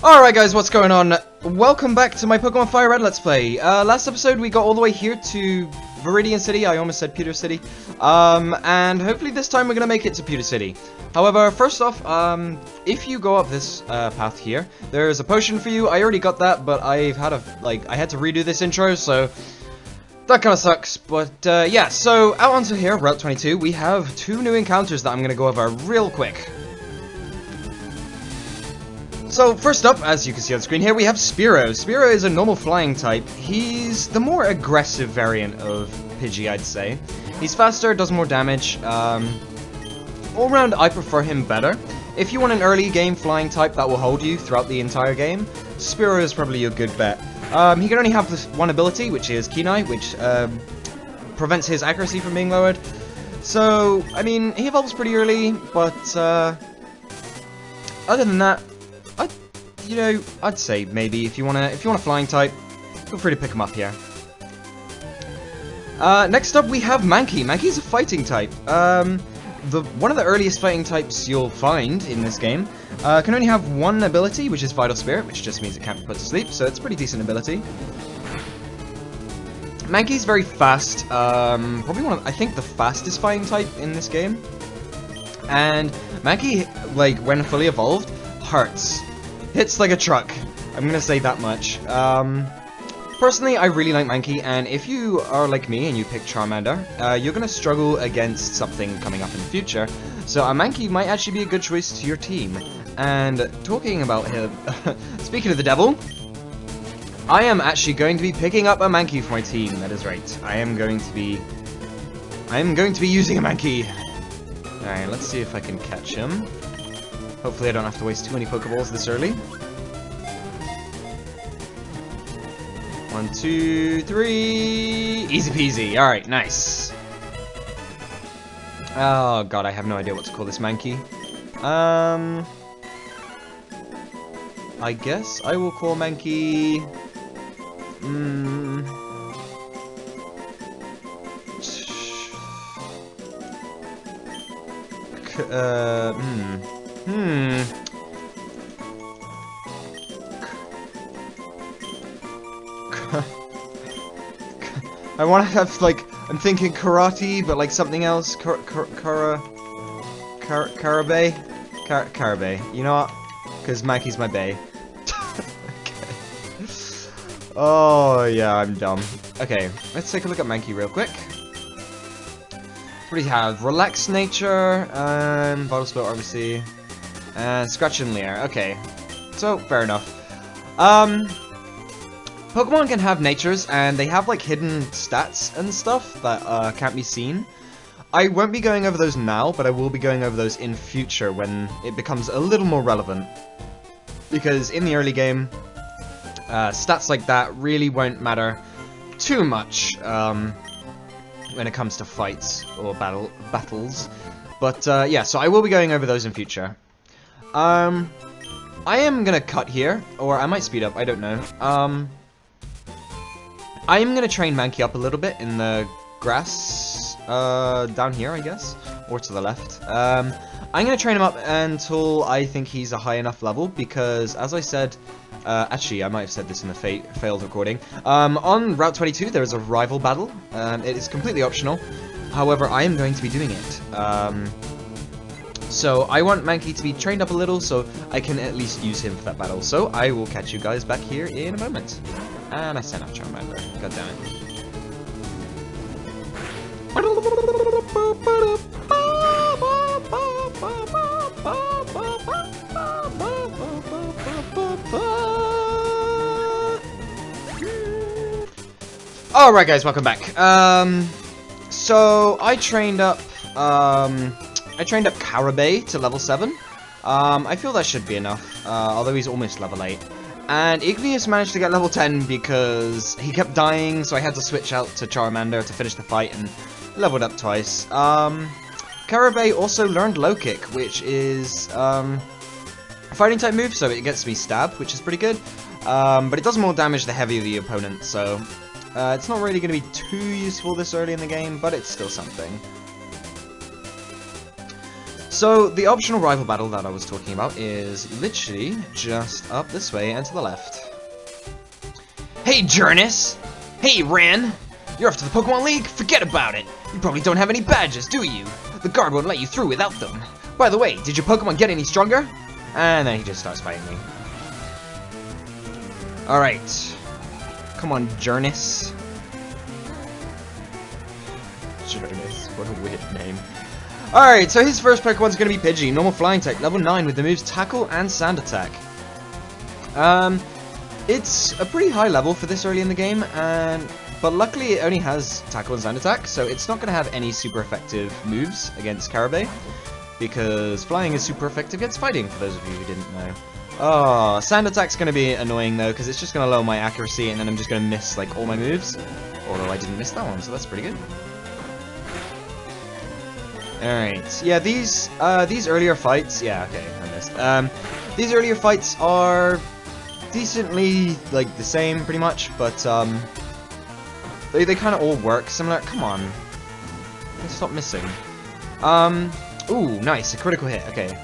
Alright guys, what's going on? Welcome back to my Pokemon FireRed Let's Play. Last episode we got all the way here to Viridian City, I almost said Pewter City. And hopefully this time we're gonna make it to Pewter City. However, first off, if you go up this path here, there's a potion for you. I already got that, but I had to redo this intro, so that kinda sucks. But yeah, so out onto here, Route 22, we have two new encounters that I'm gonna go over real quick. So, first up, as you can see on the screen here, we have Spearow. Spearow is a normal flying type. He's the more aggressive variant of Pidgey, I'd say. He's faster, does more damage. All around, I prefer him better. If you want an early game flying type that will hold you throughout the entire game, Spearow is probably a good bet. He can only have this one ability, which is Kenai, which prevents his accuracy from being lowered. So, I mean, he evolves pretty early, but other than that, I'd say maybe if you want a flying type, feel free to pick him up here. Next up we have Mankey. Mankey's a fighting type. One of the earliest fighting types you'll find in this game. Can only have one ability, which is Vital Spirit, which just means it can't be put to sleep, so it's a pretty decent ability. Mankey's very fast. Probably I think the fastest fighting type in this game. And Mankey, when fully evolved, hurts. Hits like a truck. I'm gonna say that much. Personally, I really like Mankey, and if you are like me and you pick Charmander, you're gonna struggle against something coming up in the future. So a Mankey might actually be a good choice to your team. And talking about him, speaking of the devil, I am actually going to be picking up a Mankey for my team. That is right. I am going to be using a Mankey. All right, let's see if I can catch him. Hopefully I don't have to waste too many Pokeballs this early. 1, 2, 3... Easy peasy. Alright, nice. Oh god, I have no idea what to call this Mankey. I guess I will call Mankey... I want to have, I'm thinking karate, but, something else. Karabay. You know what? Because Mankey's my bae. Okay. Oh, yeah, I'm dumb. Okay, let's take a look at Mankey real quick. What do you have? Relaxed Nature, Vital Spell, obviously, and Scratch and Leer. Okay, so, fair enough. Pokemon can have natures, and they have, hidden stats and stuff that, can't be seen. I won't be going over those now, but I will be going over those in future when it becomes a little more relevant. Because in the early game, stats like that really won't matter too much, when it comes to fights or battles. But, yeah, so I will be going over those in future. I am gonna cut here, or I might speed up, I don't know. I am gonna train Mankey up a little bit in the grass, down here, I guess, or to the left. I'm gonna train him up until I think he's a high enough level, because, as I said, actually, I might have said this in the failed recording. On Route 22, there is a rival battle. It is completely optional. However, I am going to be doing it. So I want Mankey to be trained up a little, so I can at least use him for that battle. So I will catch you guys back here in a moment. And I sent off Charmander. God damn it. Alright guys, welcome back. So I trained up Karabay to level 7. I feel that should be enough, although he's almost level 8. And Igneous managed to get level 10 because he kept dying, so I had to switch out to Charmander to finish the fight and leveled up twice. Karabay also learned Low Kick, which is a fighting type move, so it gets me Stab, which is pretty good. But it does more damage the heavier the opponent, so it's not really going to be too useful this early in the game, but it's still something. So, the optional rival battle that I was talking about is literally just up this way and to the left. Hey, Journeys! Hey, Ran! You're off to the Pokemon League? Forget about it! You probably don't have any badges, do you? The guard won't let you through without them. By the way, did your Pokemon get any stronger? And then he just starts fighting me. Alright. Come on, Journeys. Journeys, what a weird name. Alright, so his first Pokemon's gonna be Pidgey, normal flying type, level 9 with the moves Tackle and Sand Attack. It's a pretty high level for this early in the game, but luckily it only has Tackle and Sand Attack, so it's not gonna have any super effective moves against Caterpie, because flying is super effective against fighting, for those of you who didn't know. Oh, Sand Attack's gonna be annoying though, because it's just gonna lower my accuracy, and then I'm just gonna miss like all my moves. Although I didn't miss that one, so that's pretty good. Alright, yeah, these earlier fights, yeah, okay, I missed. These earlier fights are decently, like, the same, pretty much, but, they kind of all work similar. Come on. Stop missing. Ooh, nice, a critical hit, okay.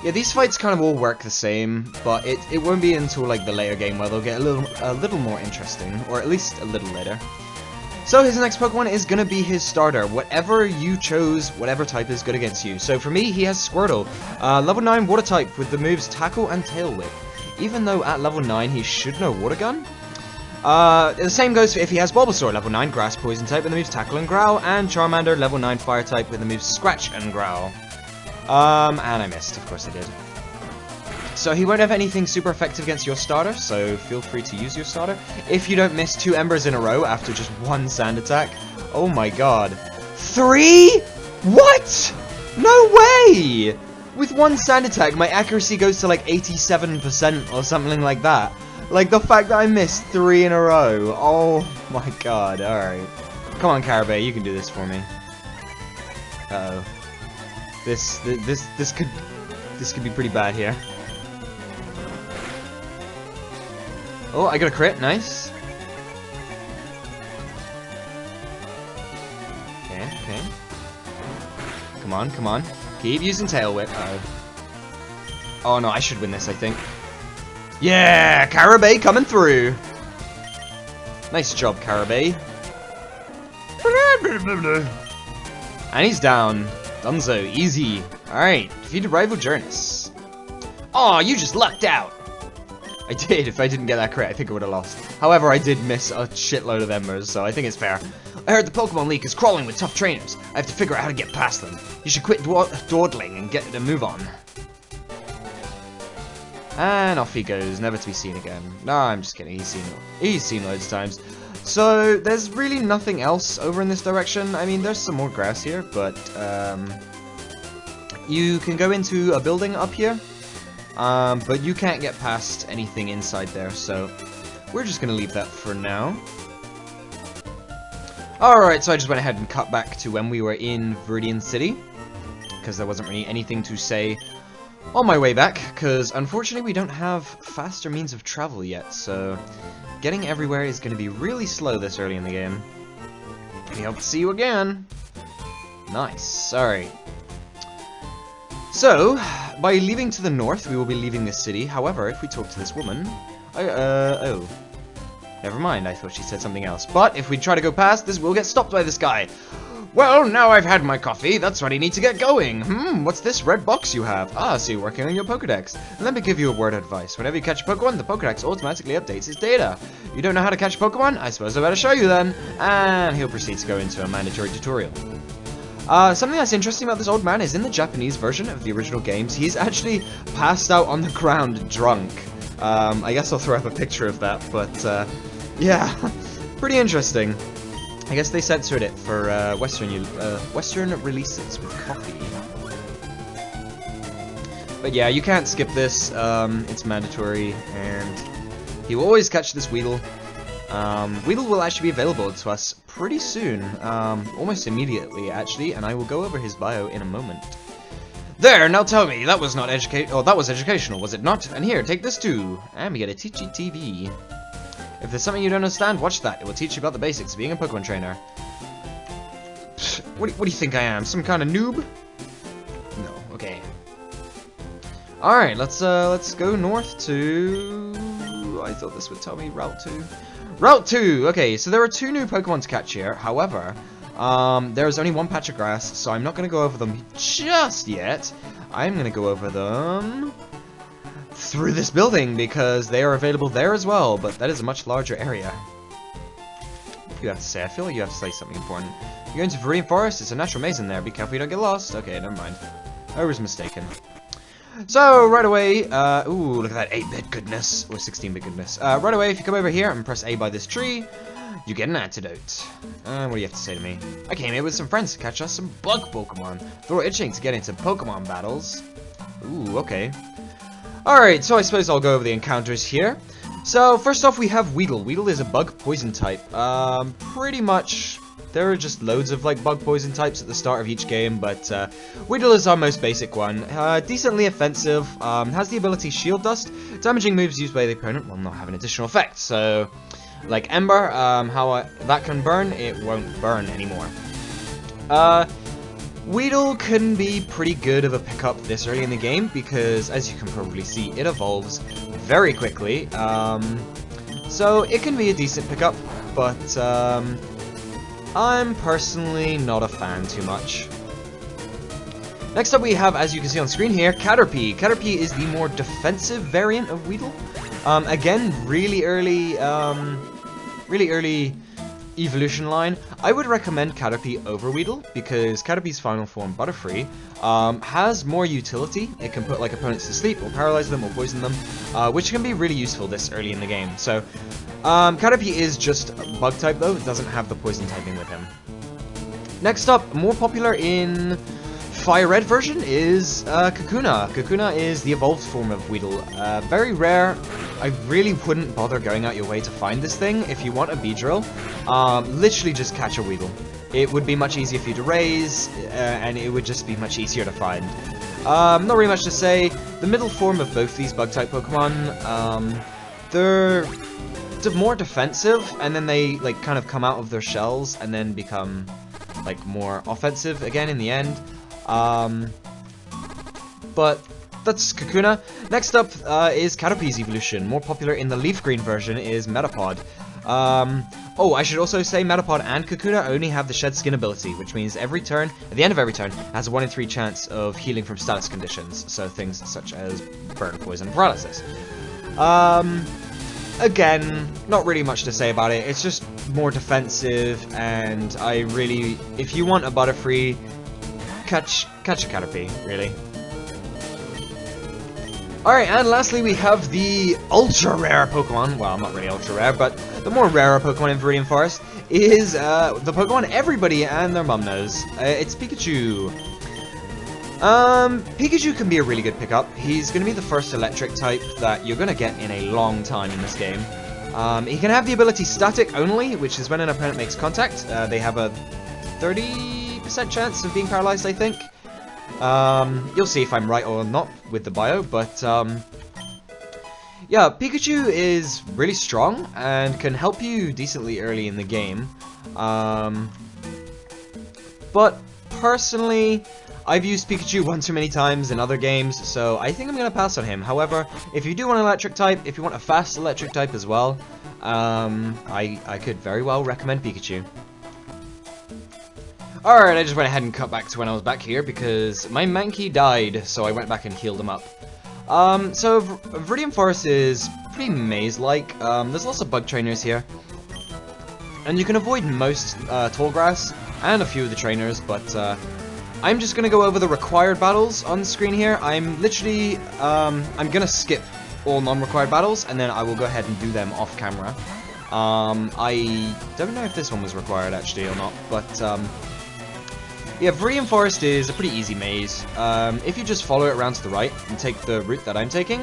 Yeah, these fights kind of all work the same, but it won't be until, like, the later game where they'll get a little more interesting, or at least a little later. So his next Pokemon is gonna be his starter. Whatever you chose, whatever type is good against you. So for me, he has Squirtle. Level 9 Water type with the moves Tackle and Tail Whip. Even though at level 9 he should know Water Gun. The same goes for if he has Bulbasaur, level 9 Grass Poison type with the moves Tackle and Growl. And Charmander, level 9 Fire type with the moves Scratch and Growl. And I missed, of course I did. So he won't have anything super effective against your starter, so feel free to use your starter. If you don't miss 2 Embers in a row after just 1 Sand Attack. Oh my god. 3?! What?! No way! With 1 Sand Attack, my accuracy goes to like 87% or something like that. Like the fact that I missed 3 in a row. Oh my god, alright. Come on, Caterpie, you can do this for me. Uh-oh. This could be pretty bad here. Oh, I got a crit, nice. Okay, okay. Come on, come on. Keep using Tail Whip. Uh-oh. Oh no, I should win this, I think. Yeah, Caterpie coming through. Nice job, Caterpie. And he's down. Dunzo, easy. Alright, defeated rival Journeys. Aw, you just lucked out. I did. If I didn't get that crit, I think I would have lost. However, I did miss a shitload of Embers, so I think it's fair. I heard the Pokemon League is crawling with tough trainers. I have to figure out how to get past them. You should quit dawdling and get a move on. And off he goes, never to be seen again. No, I'm just kidding. He's seen loads of times. So there's really nothing else over in this direction. I mean, there's some more grass here, but you can go into a building up here. But you can't get past anything inside there, so we're just gonna leave that for now. Alright, so I just went ahead and cut back to when we were in Viridian City, because there wasn't really anything to say on my way back, because unfortunately we don't have faster means of travel yet, so getting everywhere is gonna be really slow this early in the game. We hope to see you again. Nice, alright. So, by leaving to the north, we will be leaving this city. However, if we talk to this woman... oh. Never mind, I thought she said something else. But, if we try to go past, this will get stopped by this guy. Well, now I've had my coffee, that's when I need to get going. What's this red box you have? Ah, so you're working on your Pokedex. Let me give you a word of advice. Whenever you catch a Pokemon, the Pokedex automatically updates its data. You don't know how to catch a Pokemon? I suppose I better show you then. And he'll proceed to go into a mandatory tutorial. Something that's interesting about this old man is in the Japanese version of the original games, he's actually passed out on the ground drunk. I guess I'll throw up a picture of that, but, yeah, pretty interesting. I guess they censored it for, Western releases with coffee. But yeah, you can't skip this, it's mandatory, and he will always catch this Weedle. Weedle will actually be available to us pretty soon, almost immediately actually, and I will go over his bio in a moment. There, now tell me, that was not that was educational, was it not? And here, take this too. And we get a Teachy TV. If there's something you don't understand, watch that. It will teach you about the basics of being a Pokemon trainer. What do you think I am? Some kind of noob? No. Okay. All right. Let's go north to. I thought this would tell me Route 2. Route 2! Okay, so there are 2 new Pokemon to catch here. However, there's only 1 patch of grass, so I'm not going to go over them just yet. I'm going to go over them through this building, because they are available there as well, but that is a much larger area. What do you have to say? I feel like you have to say something important. You're going to Viridian Forest? It's a natural maze in there. Be careful you don't get lost. Okay, never mind. I was mistaken. So, right away, ooh, look at that 8-bit goodness, or 16-bit goodness. Right away, if you come over here and press A by this tree, you get an antidote. What do you have to say to me? I came here with some friends to catch us some bug Pokemon. They're itching to get into Pokemon battles. Ooh, okay. Alright, so I suppose I'll go over the encounters here. So, first off, we have Weedle. Weedle is a bug poison type. Pretty much... There are just loads of like bug poison types at the start of each game, but Weedle is our most basic one. Decently offensive, has the ability Shield Dust. Damaging moves used by the opponent will not have an additional effect. So, like Ember, how that can burn, it won't burn anymore. Weedle can be pretty good of a pickup this early in the game because, as you can probably see, it evolves very quickly. So it can be a decent pickup, but I'm personally not a fan too much. Next up we have, as you can see on screen here, Caterpie. Caterpie is the more defensive variant of Weedle. Again, really early evolution line. I would recommend Caterpie over Weedle because Caterpie's final form, Butterfree, has more utility. It can put like opponents to sleep or paralyze them or poison them, which can be really useful this early in the game. So Caterpie is just bug type though, it doesn't have the poison typing with him. Next up, more popular in FireRed version is Kakuna. Kakuna is the evolved form of Weedle. Very rare. I really wouldn't bother going out your way to find this thing. If you want a Beedrill, literally just catch a Weedle. It would be much easier for you to raise, and it would just be much easier to find. Not really much to say. The middle form of both these bug-type Pokemon, they're more defensive, and then they like kind of come out of their shells and then become like more offensive again in the end. But that's Kakuna. Next up is Caterpie's evolution. More popular in the LeafGreen version is Metapod. Oh, I should also say Metapod and Kakuna only have the Shed Skin ability, which means every turn, at the end of every turn, has a 1 in 3 chance of healing from status conditions, so things such as burn, poison, and paralysis. Again, not really much to say about it. It's just more defensive, and I really, if you want a Butterfree, catch a Caterpie, really. Alright, and lastly we have the ultra-rare Pokemon. Well, not really ultra-rare, but the more rarer Pokemon in Viridian Forest is the Pokemon everybody and their mum knows. It's Pikachu. Pikachu can be a really good pickup. He's going to be the first electric type that you're going to get in a long time in this game. He can have the ability Static only, which is when an opponent makes contact. They have a 30% chance of being paralyzed, I think. You'll see if I'm right or not with the bio, but yeah, Pikachu is really strong and can help you decently early in the game. But personally, I've used Pikachu one too many times in other games, so I think I'm going to pass on him. However, if you do want an electric type, if you want a fast electric type as well, I could very well recommend Pikachu. Alright, I just went ahead and cut back to when I was back here because my Mankey died, so I went back and healed him up. So Viridian Forest is pretty maze-like. There's lots of bug trainers here. And you can avoid most tall grass and a few of the trainers, but I'm just going to go over the required battles on the screen here. I'm literally, I'm going to skip all non-required battles, and then I will go ahead and do them off camera. I don't know if this one was required actually or not, but yeah, Viridian Forest is a pretty easy maze. If you just follow it around to the right and take the route that I'm taking,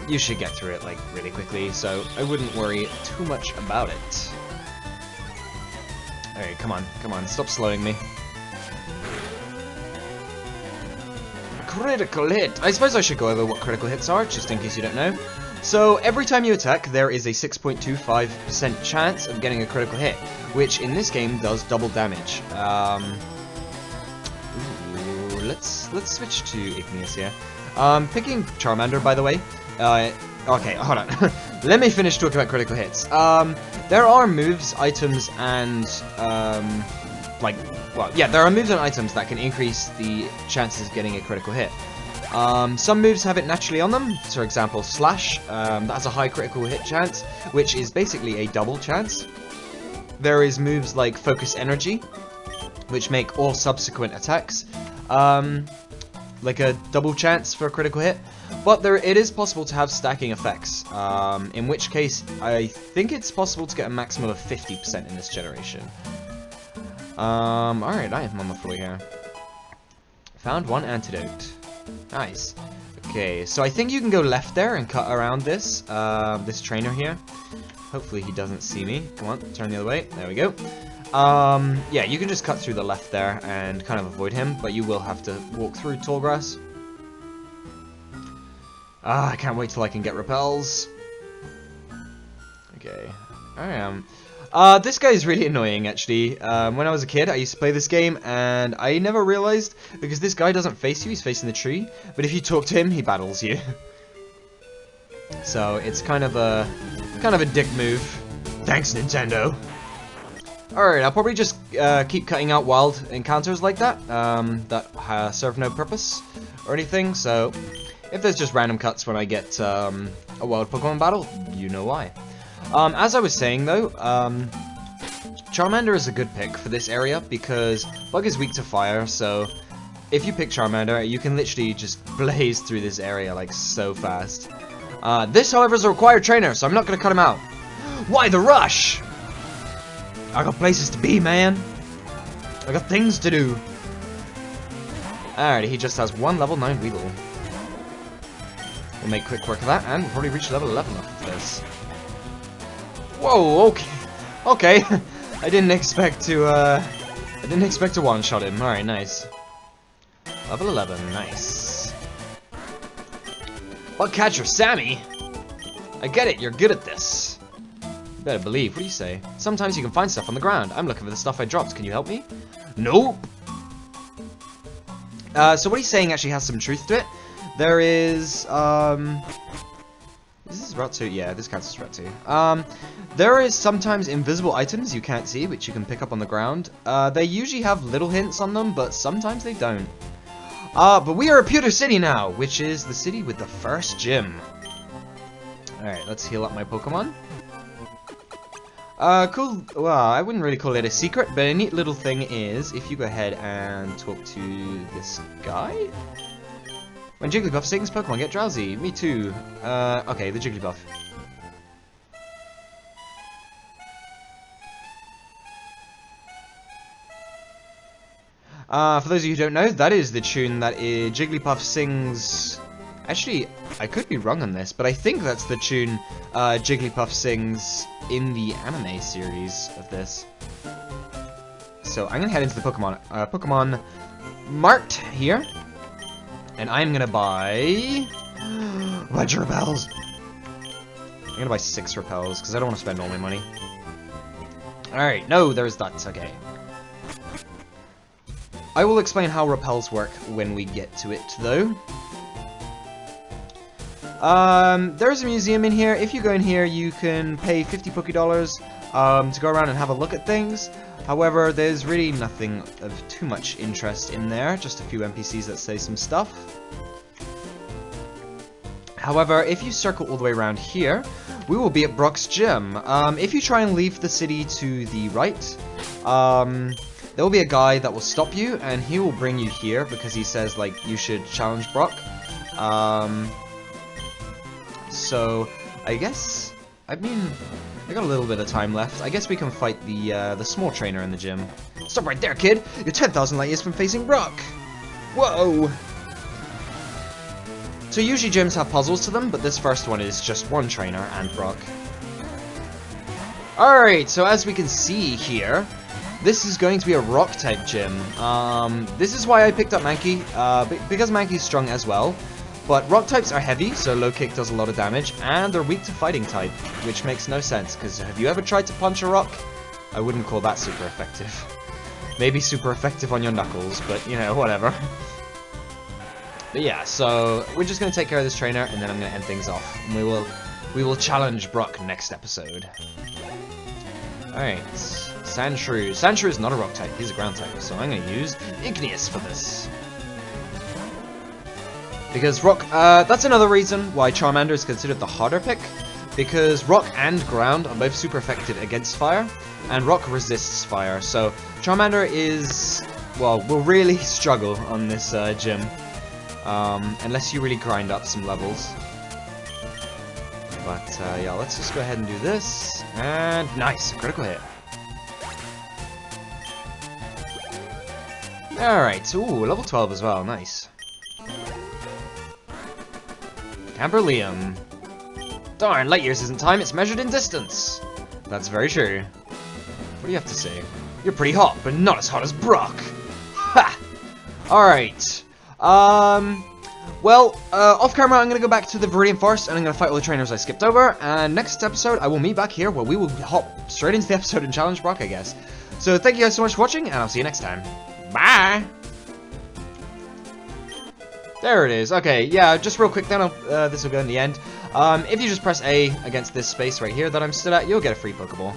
you should get through it like really quickly, so I wouldn't worry too much about it. Alright, come on, stop slowing me. Critical hit! I suppose I should go over what critical hits are, just in case you don't know. So every time you attack, there is a 6.25% chance of getting a critical hit, which in this game does double damage. Let's switch to Igneous here. Picking Charmander, by the way. Okay, hold on. Let me finish talking about critical hits. There are moves, items, and there are moves and items that can increase the chances of getting a critical hit. Some moves have it naturally on them. For example, Slash. That has a high critical hit chance, which is basically a double chance. There is moves like Focus Energy, which make all subsequent attacks like a double chance for a critical hit. But it is possible to have stacking effects, in which case I think it's possible to get a maximum of 50% in this generation. Alright, I am on the floor here. Found one antidote. Nice. Okay, so I think you can go left there and cut around this, this trainer here. Hopefully he doesn't see me. Come on, turn the other way. There we go. Yeah, you can just cut through the left there and kind of avoid him, but you will have to walk through tall grass. I can't wait till I can get repels. Okay, this guy is really annoying, actually. When I was a kid, I used to play this game, and I never realized, because this guy doesn't face you, he's facing the tree, but if you talk to him, he battles you. So, it's kind of a dick move. Thanks, Nintendo. Alright, I'll probably just keep cutting out wild encounters like that, that serve no purpose or anything, so if there's just random cuts when I get a wild Pokemon battle, you know why. As I was saying though, Charmander is a good pick for this area because Bug is weak to fire, so if you pick Charmander, you can literally just blaze through this area like so fast. This, however, is a required trainer, so I'm not going to cut him out. Why the rush? I got places to be, man. I got things to do. Alright, he just has one level 9 Weedle. We'll make quick work of that, and we'll probably reach level 11 after this. Whoa, okay. Okay. I didn't expect to one-shot him. Alright, nice. Level 11, nice. Bug catcher Sammy? I get it, you're good at this. You better believe, what do you say? Sometimes you can find stuff on the ground. I'm looking for the stuff I dropped, can you help me? Nope! So what he's saying actually has some truth to it. There is, is this Route 2? Yeah, this counts as Route 2. There is sometimes invisible items you can't see, which you can pick up on the ground. They usually have little hints on them, but sometimes they don't. But we are at Pewter City now, which is the city with the first gym. Alright, let's heal up my Pokemon. Cool. Well, I wouldn't really call it a secret, but a neat little thing is, if you go ahead and talk to this guy... When Jigglypuff sings, Pokemon get drowsy. Me too. Okay, the Jigglypuff. For those of you who don't know, that is the tune that Jigglypuff sings... Actually, I could be wrong on this, but I think that's the tune Jigglypuff sings in the anime series of this. So I'm gonna head into the Pokemon Mart here, and I'm gonna buy a bunch of repels. I'm gonna buy 6 repels because I don't want to spend all my money. All right, no, there's that. Okay. I will explain how repels work when we get to it, though. There's a museum in here. If you go in here, you can pay 50 Pokédollars to go around and have a look at things. However, there's really nothing of too much interest in there. Just a few NPCs that say some stuff. However, if you circle all the way around here, we will be at Brock's gym. If you try and leave the city to the right, there will be a guy that will stop you, and he will bring you here because he says, like, you should challenge Brock. So, I guess, I mean, I got a little bit of time left. I guess we can fight the small trainer in the gym. Stop right there, kid! You're 10,000 light years from facing Brock! Whoa! So usually gyms have puzzles to them, but this first one is just one trainer and Brock. Alright, so as we can see here, this is going to be a rock-type gym. This is why I picked up Mankey, because Mankey's strong as well. But rock types are heavy, so low kick does a lot of damage, and they're weak to fighting type, which makes no sense, because have you ever tried to punch a rock? I wouldn't call that super effective. Maybe super effective on your knuckles, but, you know, whatever. But yeah, so we're just going to take care of this trainer, and then I'm going to end things off. And we will challenge Brock next episode. Alright, Sandshrew. Sandshrew is not a rock type, he's a ground type, so I'm going to use Igneous for this. Because rock, that's another reason why Charmander is considered the harder pick, because rock and ground are both super effective against fire, and rock resists fire, so Charmander is, well, will really struggle on this gym, unless you really grind up some levels. But yeah, let's just go ahead and do this, and nice, critical hit. Alright, ooh, level 12 as well, nice. Camberlium. Darn, light years isn't time, it's measured in distance. That's very true. What do you have to say? You're pretty hot, but not as hot as Brock. Ha! Alright. Well, off camera I'm going to go back to the Viridian Forest and I'm going to fight all the trainers I skipped over. And next episode I will meet back here where we will hop straight into the episode and challenge Brock, I guess. So thank you guys so much for watching, and I'll see you next time. Bye! There it is. Okay, yeah, just real quick then, this will go in the end. If you just press A against this space right here that I'm stood at, you'll get a free Pokeball.